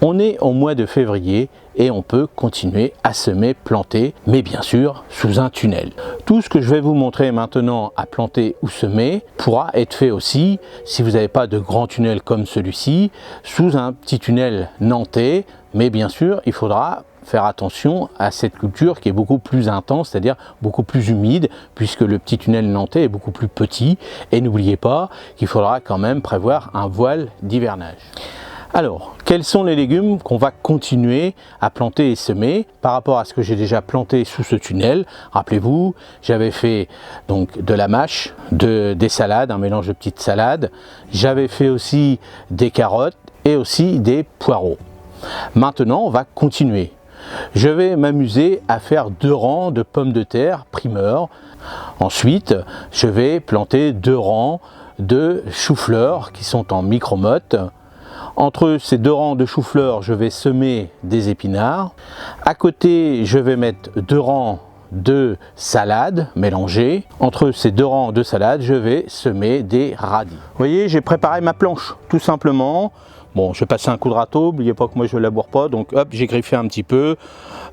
On est au mois de février et on peut continuer à semer, planter, mais bien sûr sous un tunnel. Tout ce que je vais vous montrer maintenant à planter ou semer pourra être fait aussi, si vous n'avez pas de grand tunnel comme celui-ci, sous un petit tunnel nantais, mais bien sûr il faudra faire attention à cette culture qui est beaucoup plus intense, c'est-à-dire beaucoup plus humide, puisque le petit tunnel nantais est beaucoup plus petit. Et n'oubliez pas qu'il faudra quand même prévoir un voile d'hivernage. Alors, quels sont les légumes qu'on va continuer à planter et semer par rapport à ce que j'ai déjà planté sous ce tunnel? Rappelez-vous, j'avais fait donc de la mâche, des salades, un mélange de petites salades. J'avais fait aussi des carottes et aussi des poireaux. Maintenant, on va continuer. Je vais m'amuser à faire 2 rangs de pommes de terre primeur. Ensuite, je vais planter 2 rangs de choux-fleurs qui sont en micro-mottes. Entre ces 2 rangs de choux-fleurs, je vais semer des épinards. À côté, je vais mettre 2 rangs de salades mélangées. Entre ces 2 rangs de salades, je vais semer des radis. Vous voyez, j'ai préparé ma planche, tout simplement. Bon, je vais passer un coup de râteau, n'oubliez pas que moi je ne laboure pas, donc hop, j'ai griffé un petit peu.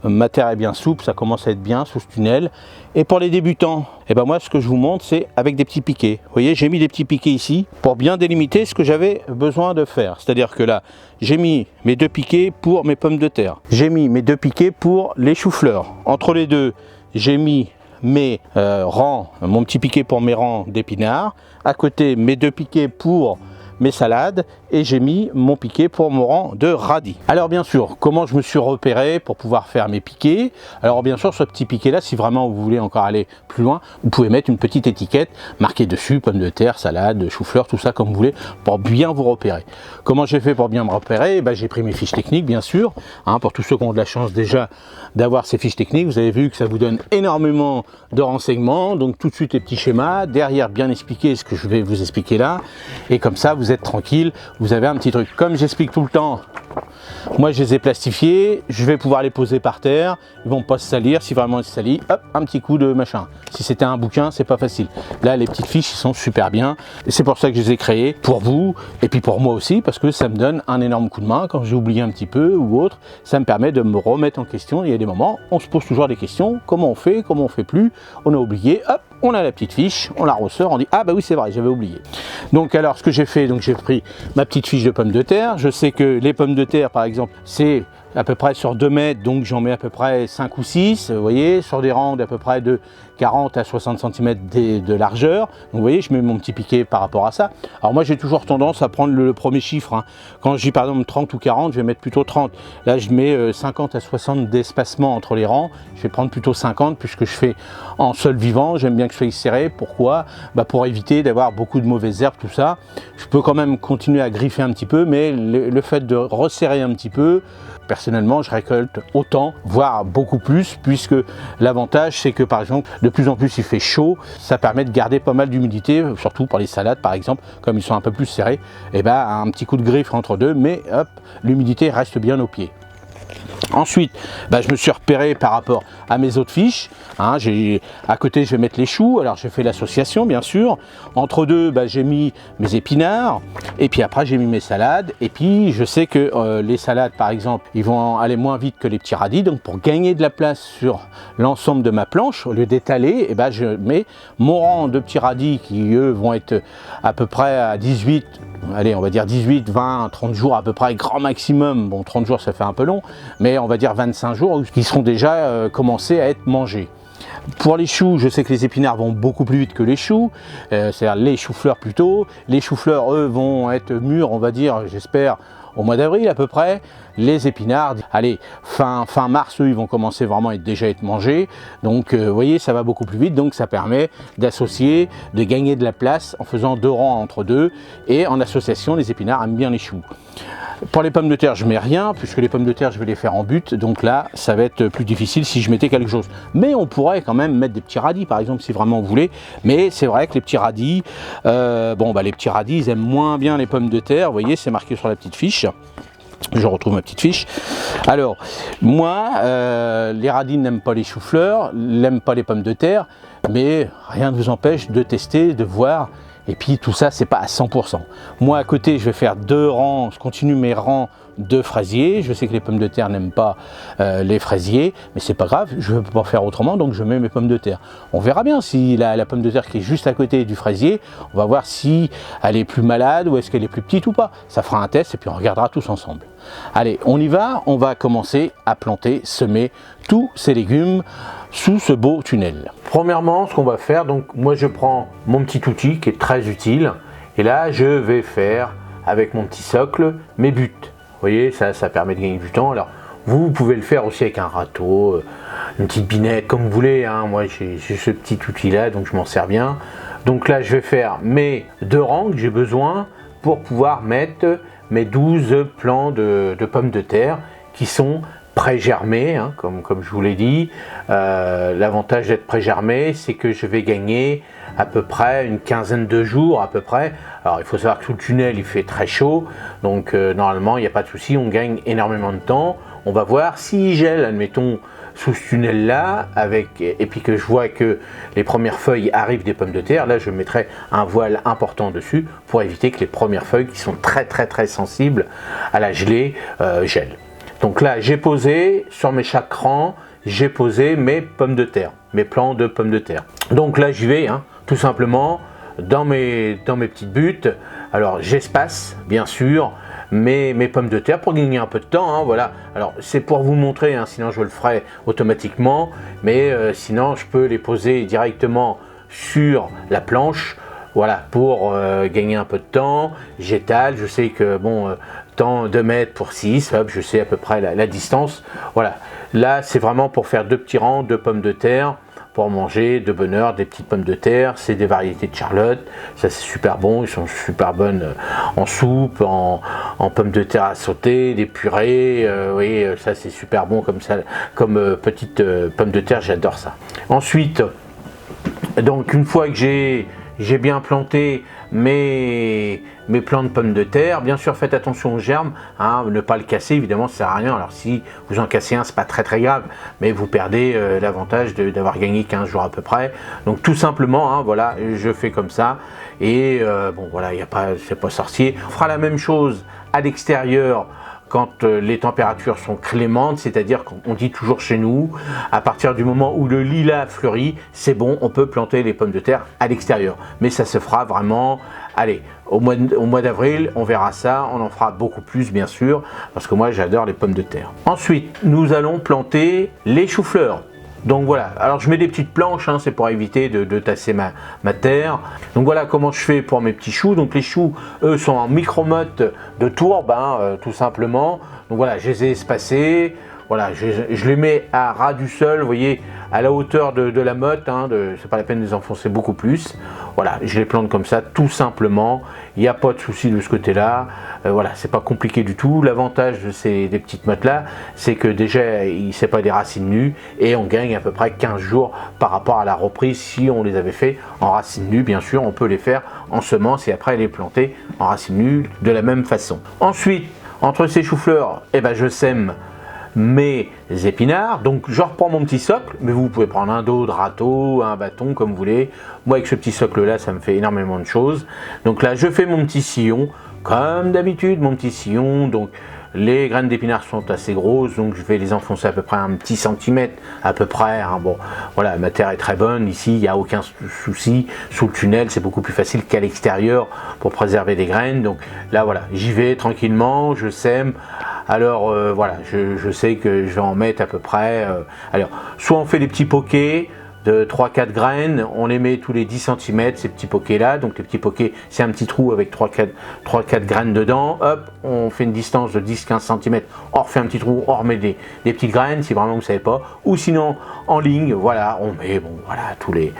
Ma terre est bien souple, ça commence à être bien sous ce tunnel. Et pour les débutants, eh ben moi ce que je vous montre, c'est avec des petits piquets. Vous voyez, j'ai mis des petits piquets ici pour bien délimiter ce que j'avais besoin de faire. C'est-à-dire que là, j'ai mis mes 2 piquets pour mes pommes de terre. J'ai mis mes 2 piquets pour les choux-fleurs. Entre les deux, j'ai mis mes rangs, mon petit piquet pour mes rangs d'épinards. À côté, mes 2 piquets pour mes salades et j'ai mis mon piquet pour mon rang de radis. Alors bien sûr, comment je me suis repéré pour pouvoir faire mes piquets? Alors bien sûr, ce petit piquet là, si vraiment vous voulez encore aller plus loin, vous pouvez mettre une petite étiquette marquée dessus, pommes de terre, salade, chou-fleur, tout ça comme vous voulez, pour bien vous repérer. Comment j'ai fait pour bien me repérer? J'ai pris mes fiches techniques bien sûr, pour tous ceux qui ont de la chance déjà d'avoir ces fiches techniques. Vous avez vu que ça vous donne énormément de renseignements, donc tout de suite les petits schémas, derrière bien expliquer ce que je vais vous expliquer là, et comme ça vous êtes tranquille, vous avez un petit truc. Comme j'explique tout le temps, moi je les ai plastifiés, je vais pouvoir les poser par terre, ils vont pas se salir. Si vraiment ils se salissent, hop, un petit coup de machin. Si c'était un bouquin, c'est pas facile. Là les petites fiches, ils sont super bien, et c'est pour ça que je les ai créées, pour vous, et puis pour moi aussi, parce que ça me donne un énorme coup de main quand j'ai oublié un petit peu ou autre. Ça me permet de me remettre en question. Il y a des moments, on se pose toujours des questions, comment on fait plus, on a oublié, hop, on a la petite fiche, on la ressort, on dit ah bah oui c'est vrai, j'avais oublié. Donc alors ce que j'ai fait, donc j'ai pris ma petite fiche de pommes de terre. Je sais que les pommes de terre par exemple, c'est à peu près sur 2 mètres, donc j'en mets à peu près 5 ou 6, vous voyez, sur des rangs d'à peu près de 40 à 60 cm de largeur. Donc vous voyez, je mets mon petit piquet par rapport à ça. Alors moi j'ai toujours tendance à prendre le premier chiffre. Quand je dis par exemple 30 ou 40, je vais mettre plutôt 30. Là je mets 50 à 60 d'espacement entre les rangs. Je vais prendre plutôt 50 puisque je fais en sol vivant. J'aime bien que je sois serré. Pourquoi? Pour éviter d'avoir beaucoup de mauvaises herbes, tout ça. Je peux quand même continuer à griffer un petit peu, mais le fait de resserrer un petit peu, personnellement, je récolte autant, voire beaucoup plus, puisque l'avantage, c'est que par exemple, de plus en plus il fait chaud, ça permet de garder pas mal d'humidité, surtout pour les salades par exemple, comme ils sont un peu plus serrés, et un petit coup de griffe entre deux, mais hop, l'humidité reste bien au pied. Ensuite, je me suis repéré par rapport à mes autres fiches. À côté, je vais mettre les choux. Alors, j'ai fait l'association, bien sûr. Entre deux, j'ai mis mes épinards. Et puis après, j'ai mis mes salades. Et puis, je sais que les salades, par exemple, ils vont aller moins vite que les petits radis. Donc, pour gagner de la place sur l'ensemble de ma planche, au lieu d'étaler, je mets mon rang de petits radis qui, eux, vont être à peu près à 18, allez, on va dire 18, 20, 30 jours à peu près, grand maximum. Bon, 30 jours, ça fait un peu long, mais on va dire 25 jours qui seront déjà commencés à être mangés. Pour les choux, je sais que les épinards vont beaucoup plus vite que les choux, c'est-à-dire les choux-fleurs plutôt. Les choux-fleurs, eux, vont être mûrs, on va dire, j'espère, au mois d'avril à peu près. Les épinards, allez, fin mars, eux, ils vont commencer vraiment à déjà être mangés. Donc, vous voyez, ça va beaucoup plus vite. Donc, ça permet d'associer, de gagner de la place en faisant 2 rangs entre deux. Et en association, les épinards aiment bien les choux. Pour les pommes de terre, je mets rien, puisque les pommes de terre, je vais les faire en butte. Donc là, ça va être plus difficile si je mettais quelque chose. Mais on pourrait quand même mettre des petits radis, par exemple, si vraiment vous voulez. Mais c'est vrai que les petits radis, les petits radis, ils aiment moins bien les pommes de terre. Vous voyez, c'est marqué sur la petite fiche. Je retrouve ma petite fiche. Alors, moi, les radis n'aiment pas les choux-fleurs, n'aiment pas les pommes de terre, mais rien ne vous empêche de tester, de voir. Et puis tout ça, c'est pas à 100%. Moi, à côté, je vais faire 2 rangs, je continue mes rangs de fraisier. Je sais que les pommes de terre n'aiment pas les fraisiers, mais c'est pas grave, je ne peux pas faire autrement, donc je mets mes pommes de terre. On verra bien si la pomme de terre qui est juste à côté du fraisier, on va voir si elle est plus malade ou est-ce qu'elle est plus petite ou pas. Ça fera un test et puis on regardera tous ensemble. Allez, on y va, on va commencer à planter, semer tous ces légumes sous ce beau tunnel. Premièrement, ce qu'on va faire, donc moi je prends mon petit outil qui est très utile et là je vais faire avec mon petit socle mes buts. Vous voyez, ça permet de gagner du temps. Alors vous pouvez le faire aussi avec un râteau, une petite binette, comme vous voulez, hein. Moi j'ai ce petit outil là, donc je m'en sers bien. Donc là je vais faire mes 2 rangs que j'ai besoin pour pouvoir mettre mes 12 plants de pommes de terre qui sont pré-germés, hein, comme je vous l'ai dit. L'avantage d'être pré-germé, c'est que je vais gagner à peu près une quinzaine de jours à peu près. Alors il faut savoir que sous le tunnel il fait très chaud, donc normalement il n'y a pas de souci, on gagne énormément de temps. On va voir s'il gèle, admettons, sous ce tunnel là, et puis que je vois que les premières feuilles arrivent des pommes de terre, là je mettrai un voile important dessus pour éviter que les premières feuilles qui sont très sensibles à la gelée gèlent. Donc là j'ai posé sur mes chakrans, j'ai posé mes pommes de terre, mes plants de pommes de terre. Donc là j'y vais, hein, tout simplement dans mes petites buttes. Alors j'espace bien sûr mes pommes de terre pour gagner un peu de temps, hein, voilà. Alors c'est pour vous montrer, hein, sinon je le ferai automatiquement, mais sinon je peux les poser directement sur la planche, voilà, pour gagner un peu de temps. J'étale, je sais que bon, temps 2 mètres pour 6, hop, je sais à peu près la distance. Voilà, là c'est vraiment pour faire 2 petits rangs de pommes de terre pour manger de bonne heure, des petites pommes de terre. C'est des variétés de Charlotte, ça c'est super bon, ils sont super bonnes en soupe, en pommes de terre à sauter, des purées, oui, ça c'est super bon comme ça, comme petites pommes de terre, j'adore ça. Ensuite, donc une fois que j'ai bien planté mes plants de pommes de terre, bien sûr faites attention aux germes, hein, ne pas le casser, évidemment ça sert à rien. Alors si vous en cassez un, c'est pas très grave, mais vous perdez l'avantage d'avoir gagné 15 jours à peu près. Donc tout simplement, hein, voilà, je fais comme ça, et bon voilà, c'est pas sorcier. On fera la même chose à l'extérieur quand les températures sont clémentes, c'est-à-dire qu'on dit toujours chez nous, à partir du moment où le lilas fleurit, c'est bon, on peut planter les pommes de terre à l'extérieur. Mais ça se fera vraiment, allez, au mois d'avril, on verra ça, on en fera beaucoup plus bien sûr, parce que moi j'adore les pommes de terre. Ensuite, nous allons planter les choux-fleurs. Donc voilà, alors je mets des petites planches, hein, c'est pour éviter de tasser ma terre. Donc voilà comment je fais pour mes petits choux. Donc les choux, eux, sont en micro-motte de tourbe, hein, tout simplement. Donc voilà, je les ai espacés. Voilà, je les mets à ras du sol, vous voyez, à la hauteur de la motte, hein, c'est pas la peine de les enfoncer beaucoup plus. Voilà, je les plante comme ça, tout simplement. Il n'y a pas de souci de ce côté-là. Voilà, c'est pas compliqué du tout. L'avantage des petites mottes-là, c'est que déjà, c'est pas des racines nues et on gagne à peu près 15 jours par rapport à la reprise. Si on les avait fait en racines nues, bien sûr, on peut les faire en semences et après les planter en racines nues de la même façon. Ensuite, entre ces choux-fleurs, eh ben, je sème mes épinards. Donc je reprends mon petit socle, mais vous pouvez prendre un dos de râteau, un bâton comme vous voulez. Moi avec ce petit socle là, ça me fait énormément de choses. Donc là je fais mon petit sillon comme d'habitude, mon petit sillon. Donc les graines d'épinards sont assez grosses, donc je vais les enfoncer à peu près un petit centimètre à peu près, hein. Bon voilà, ma terre est très bonne ici, il n'y a aucun souci. Sous le tunnel c'est beaucoup plus facile qu'à l'extérieur pour préserver les graines. Donc là voilà, j'y vais tranquillement, je sème. Alors voilà, je sais que je vais en mettre à peu près, alors soit on fait des petits poquets de 3-4 graines, on les met tous les 10 cm, ces petits poquets là. Donc les petits poquets, c'est un petit trou avec 3-4 graines dedans. Hop, on fait une distance de 10-15 cm, on refait un petit trou, on remet des petites graines si vraiment vous ne savez pas. Ou sinon en ligne, voilà, on met, bon voilà, tous les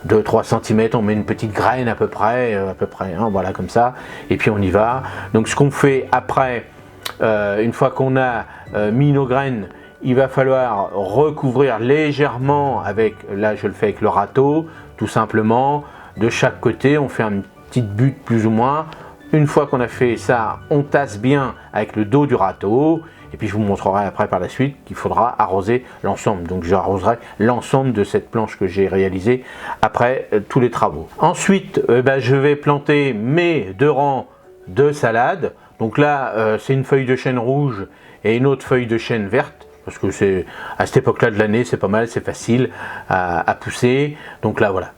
2-3 cm, on met une petite graine à peu près, hein, voilà comme ça. Et puis on y va. Donc ce qu'on fait après, une fois qu'on a mis nos graines, il va falloir recouvrir légèrement avec, là je le fais avec le râteau, tout simplement. De chaque côté, on fait une petite butte plus ou moins. Une fois qu'on a fait ça, on tasse bien avec le dos du râteau. Et puis je vous montrerai après par la suite qu'il faudra arroser l'ensemble. Donc j'arroserai l'ensemble de cette planche que j'ai réalisée après tous les travaux. Ensuite, je vais planter mes 2 rangs de salade. Donc là, c'est une feuille de chêne rouge et une autre feuille de chêne verte. Parce que c'est à cette époque-là de l'année, c'est pas mal, c'est facile à pousser. Donc là, voilà,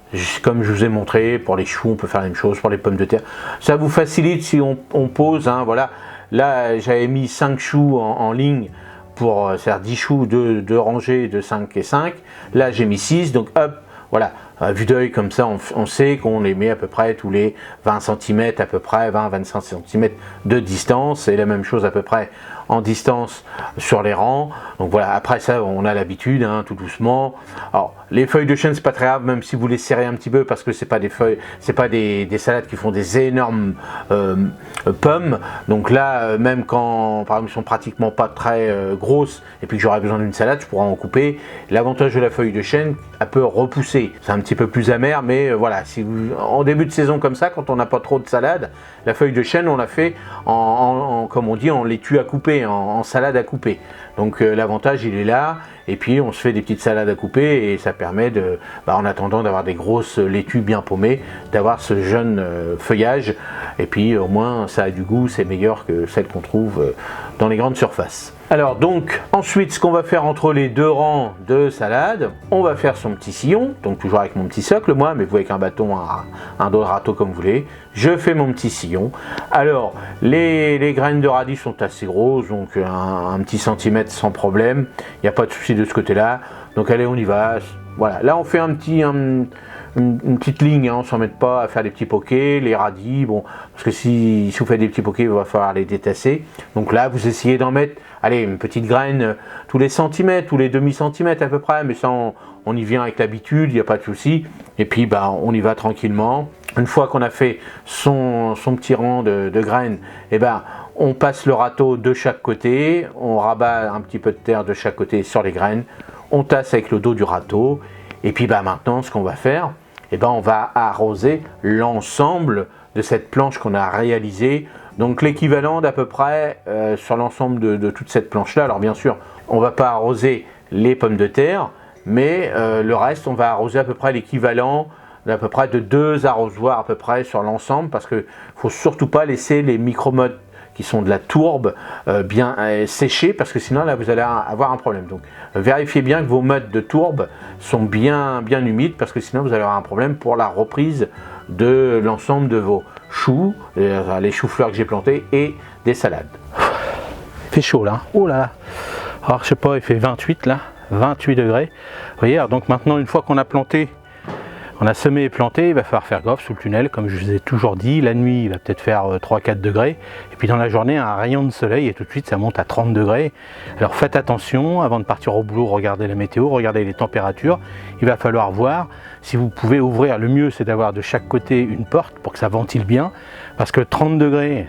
comme je vous ai montré, pour les choux, on peut faire la même chose, pour les pommes de terre. Ça vous facilite si on pose, hein, voilà. Là, j'avais mis 5 choux en ligne pour faire 10 choux, 2 rangées de 5 et 5. Là, j'ai mis 6, donc hop, voilà. À vue d'œil comme ça, on sait qu'on les met à peu près tous les 20 cm, à peu près 20-25 cm de distance, et la même chose à peu près en distance sur les rangs. Donc voilà, après ça, on a l'habitude, hein, tout doucement. Alors, les feuilles de chêne, c'est pas très grave, même si vous les serrez un petit peu, parce que c'est pas des feuilles, c'est pas des salades qui font des énormes pommes. Donc là, même quand, par exemple, elles sont pratiquement pas très grosses, et puis que j'aurais besoin d'une salade, je pourrais en couper. L'avantage de la feuille de chêne, elle peut repousser. C'est un petit peu plus amer, mais voilà, si vous, en début de saison comme ça, quand on n'a pas trop de salade, la feuille de chêne, on la fait comme on dit, en laitue à couper, en salade à couper. Donc l'avantage, il est là, et puis on se fait des petites salades à couper, et ça permet de, en attendant d'avoir des grosses laitues bien paumées, d'avoir ce jeune feuillage, et puis au moins ça a du goût, c'est meilleur que celle qu'on trouve dans les grandes surfaces. Alors donc, ensuite, ce qu'on va faire entre les 2 rangs de salade, on va faire son petit sillon, donc toujours avec mon petit socle, moi, mais vous avec un bâton, un dos de râteau comme vous voulez. Je fais mon petit sillon. Alors, les graines de radis sont assez grosses, donc un petit centimètre sans problème. Il n'y a pas de souci de ce côté-là. Donc allez, on y va. Voilà, là on fait une petite ligne, hein, on ne s'en met pas à faire des petits pokés, les radis, bon, parce que si vous faites des petits pokés, il va falloir les détasser. Donc là, vous essayez d'en mettre, allez, une petite graine tous les centimètres, tous les demi-centimètres à peu près, mais ça, on y vient avec l'habitude, il n'y a pas de souci. Et puis, on y va tranquillement. Une fois qu'on a fait son petit rang de graines, on passe le râteau de chaque côté, on rabat un petit peu de terre de chaque côté sur les graines, on tasse avec le dos du râteau, et puis maintenant, ce qu'on va faire, on va arroser l'ensemble de cette planche qu'on a réalisée. Donc l'équivalent d'à peu près sur l'ensemble de toute cette planche-là. Alors bien sûr, on ne va pas arroser les pommes de terre, mais le reste, on va arroser à peu près l'équivalent d'à peu près de 2 arrosoirs à peu près sur l'ensemble, parce qu'il ne faut surtout pas laisser les micro-mottes qui sont de la tourbe bien sécher, parce que sinon là vous allez avoir un problème. Donc vérifiez bien que vos mottes de tourbe sont bien humides, parce que sinon vous allez avoir un problème pour la reprise de l'ensemble de vos choux, les choux-fleurs que j'ai plantés et des salades. Il fait chaud là, oh là là. Alors je sais pas, il fait 28 là, 28 degrés. Vous voyez, alors, donc maintenant une fois qu'on a planté, on a semé et planté, il va falloir faire gaffe sous le tunnel, comme je vous ai toujours dit. La nuit, il va peut-être faire 3-4 degrés. Et puis dans la journée, un rayon de soleil et tout de suite, ça monte à 30 degrés. Alors faites attention, avant de partir au boulot, regardez la météo, regardez les températures. Il va falloir voir si vous pouvez ouvrir. Le mieux, c'est d'avoir de chaque côté une porte pour que ça ventile bien. Parce que 30 degrés,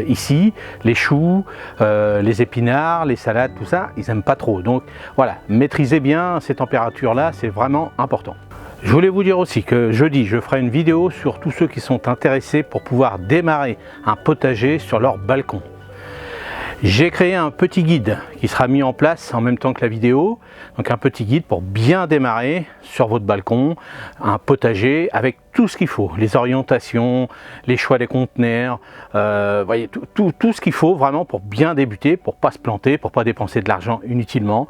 ici, les choux, les épinards, les salades, tout ça, ils n'aiment pas trop. Donc voilà, maîtrisez bien ces températures-là, c'est vraiment important. Je voulais vous dire aussi que jeudi, je ferai une vidéo sur tous ceux qui sont intéressés pour pouvoir démarrer un potager sur leur balcon. J'ai créé un petit guide qui sera mis en place en même temps que la vidéo. Donc un petit guide pour bien démarrer sur votre balcon, un potager avec tout ce qu'il faut, les orientations, les choix des conteneurs, voyez, tout ce qu'il faut vraiment pour bien débuter, pour ne pas se planter, pour ne pas dépenser de l'argent inutilement.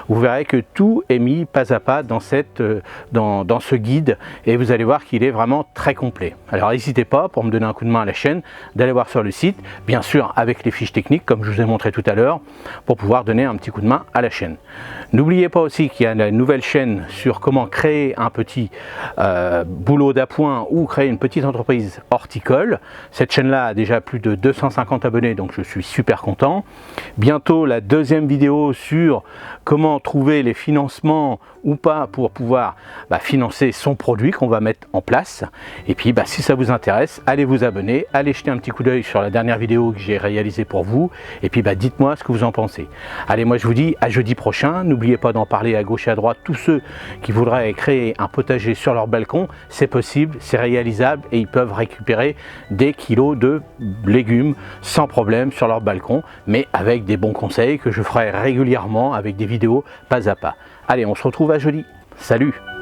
Vous verrez que tout est mis pas à pas dans ce guide, et vous allez voir qu'il est vraiment très complet. Alors n'hésitez pas, pour me donner un coup de main à la chaîne, d'aller voir sur le site, bien sûr avec les fiches techniques comme je vous ai montré tout à l'heure, pour pouvoir donner un petit coup de main à la chaîne. N'oubliez pas aussi qu'il y a une nouvelle chaîne sur comment créer un petit boulot d'appoint ou créer une petite entreprise horticole. Cette chaîne-là a déjà plus de 250 abonnés, donc je suis super content. Bientôt la deuxième vidéo sur comment trouver les financements ou pas pour pouvoir financer son produit qu'on va mettre en place. Et puis si ça vous intéresse, allez vous abonner, allez jeter un petit coup d'œil sur la dernière vidéo que j'ai réalisée pour vous, et puis dites-moi ce que vous en pensez. Allez, moi je vous dis à jeudi prochain. N'oubliez pas d'en parler à gauche et à droite. Tous ceux qui voudraient créer un potager sur leur balcon, c'est possible, c'est réalisable, et ils peuvent récupérer des kilos de légumes sans problème sur leur balcon, mais avec des bons conseils que je ferai régulièrement avec des vidéos pas à pas. Allez, on se retrouve à jeudi. Salut!